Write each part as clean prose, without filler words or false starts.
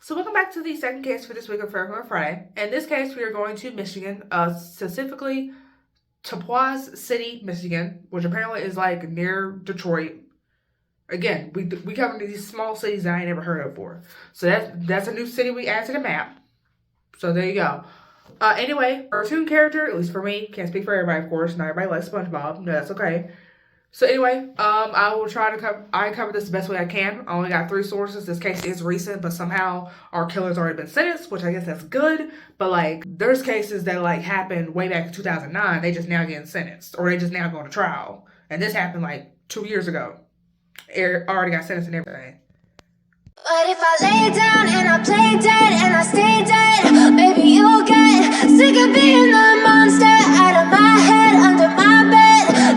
So welcome back to the second case for this week of Fair Friday. In this case, we are going to Michigan, specifically Tapoise City, Michigan, which apparently is like near Detroit. Again, we cover these small cities that I ain't never heard of before. So that's a new city we add to the map. So there you go. Anyway, our cartoon character, at least for me, can't speak for everybody, of course. Not everybody likes SpongeBob. No, that's okay. So anyway, I will try to cover this the best way I can. I only got 3 sources. This case is recent, but somehow our killer's already been sentenced, which I guess that's good. But like, there's cases that like happened way back in 2009. They just now getting sentenced, or they just now going to trial. And this happened like 2 years ago. Already got sentenced and everything. But if I lay down and I play dead and I stay dead, maybe you'll get sick of being the monster out of my head, under my bed.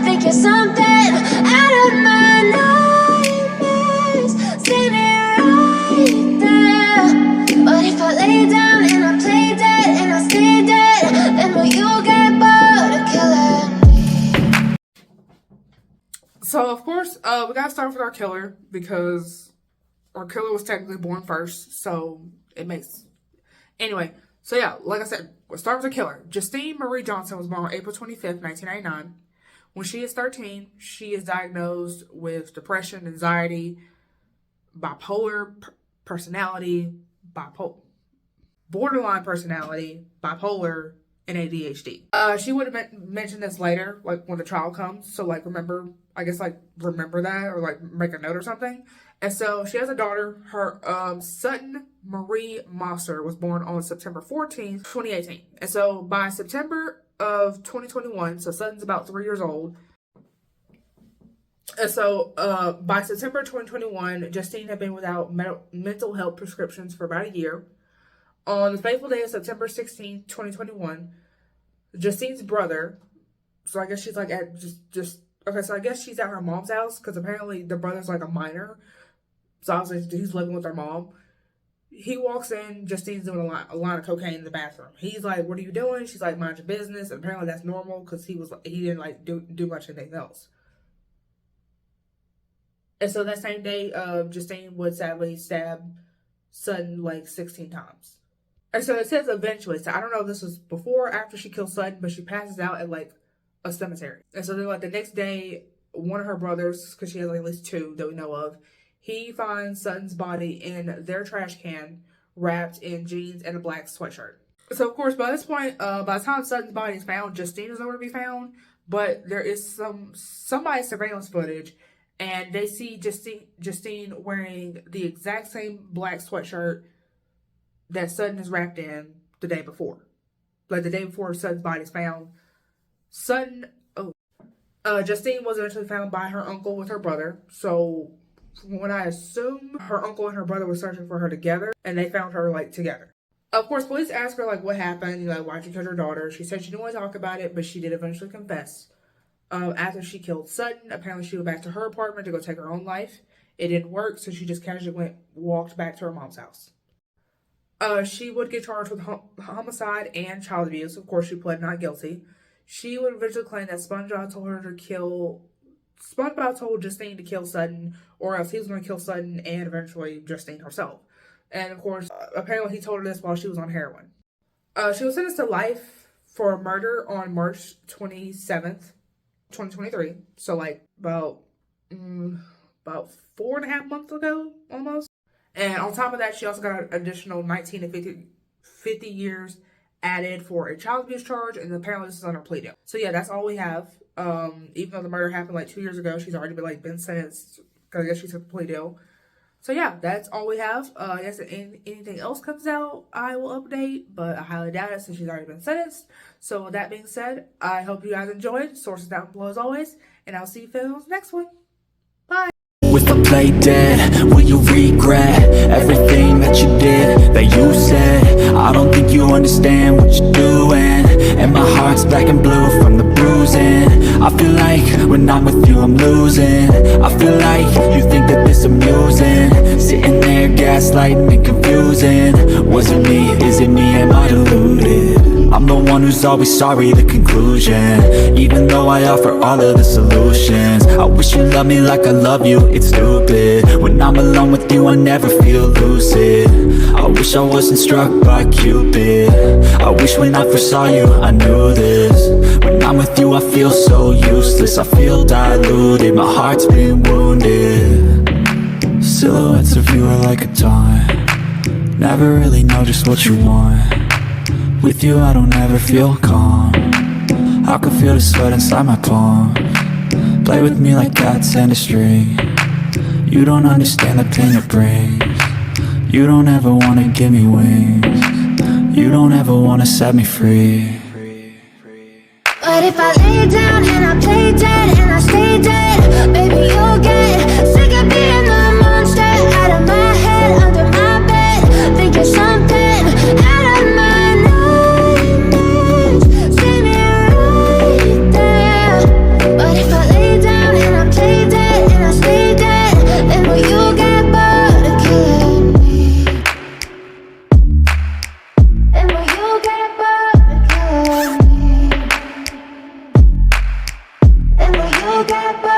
Think you're something out of my nightmares, standing right there. But if I lay down and I play dead and I stay dead, then will you get bored of killing me? So of course, we gotta start with our killer because our killer was technically born first, so it makes... Anyway, so yeah, like I said, we'll start with the killer. Justine Marie Johnson was born on April 25th, 1999. When she is 13, she is diagnosed with depression, anxiety, bipolar personality, borderline personality, bipolar, and ADHD. She would have mentioned this later, like when the trial comes, so like remember that, or like make a note or something. And so she has a daughter. Her Sutton Marie Mosser was born on September 14th, 2018. And so by September of 2021, so Sutton's about 3 years old. And so by September 2021, Justine had been without mental health prescriptions for about a year. On the fateful day of September 16th, 2021, Justine's brother, so I guess she's like at okay, so I guess she's at her mom's house because apparently the brother's like a minor. So obviously he's living with her mom. He walks in, Justine's doing a line of cocaine in the bathroom. He's like, "What are you doing?" She's like, "Mind your business." And apparently that's normal because he didn't like do much anything else. And so that same day, Justine would sadly stab Sutton like 16 times. And so it says eventually, so I don't know if this was before or after she killed Sutton, but she passes out at like a cemetery. And so then like the next day, one of her brothers, because she has like at least 2 that we know of, he finds Sutton's body in their trash can, wrapped in jeans and a black sweatshirt. So of course, by this point, by the time Sutton's body is found, Justine is nowhere to be found, but there is somebody's surveillance footage, and they see Justine wearing the exact same black sweatshirt that Sutton is wrapped in the day before. Like the day before Sutton's body is found. Justine was eventually found by her uncle with her brother. So when I assume her uncle and her brother were searching for her together, and they found her like together. Of course, police asked her like what happened, like why'd you kill her daughter? She said she didn't want to talk about it, but she did eventually confess. After she killed Sutton, apparently she went back to her apartment to go take her own life. It didn't work, so she just casually walked back to her mom's house. She would get charged with homicide and child abuse. Of course, she pled not guilty. She would eventually claim that SpongeBob told Justine to kill Sutton, or else he was going to kill Sutton and eventually Justine herself. And of course, apparently he told her this while she was on heroin. She was sentenced to life for murder on March 27th, 2023. So like about 4.5 months ago, almost. And on top of that, she also got an additional 19 to 50 years added for a child abuse charge, and apparently this is on her plea deal. So yeah, that's all we have. Even though the murder happened like 2 years ago, she's already been sentenced because I guess she took the plea deal. So yeah, that's all we have. I guess if anything else comes out, I will update, but I highly doubt it since she's already been sentenced. So with that being said, I hope you guys enjoyed. Sources down below as always, and I'll see you in the next one. Bye. If I play dead, will you regret everything that you did, that you said? I don't think you understand what you're doing, and my heart's black and blue from the bruising. I feel like when I'm with you I'm losing. I feel like you think that this amusing, sitting there gaslighting and confusing. Was it me? Is it me? Am I deluded? I'm the one who's always sorry, the conclusion. Even though I offer all of the solutions, I wish you loved me like I love you, it's stupid. When I'm alone with you I never feel lucid. I wish I wasn't struck by Cupid. I wish when I first saw you I knew this. When I'm with you I feel so useless, I feel diluted, my heart's been wounded. Silhouettes of you are like a taunt, never really know just what you want. With you I don't ever feel calm, I can feel the sweat inside my palm. Play with me like cats and a string. You don't understand the pain it brings. You don't ever wanna give me wings. You don't ever wanna set me free. But if I lay down and I play dead and I stay dead, maybe you'll get sick of being the monster out of my head, under my bed. Think you're something out of my nightmares. See me right there. But if I lay down and I play dead and I stay dead, then will you get bored of killing me? Then will you get bored of killing me? And will you get back?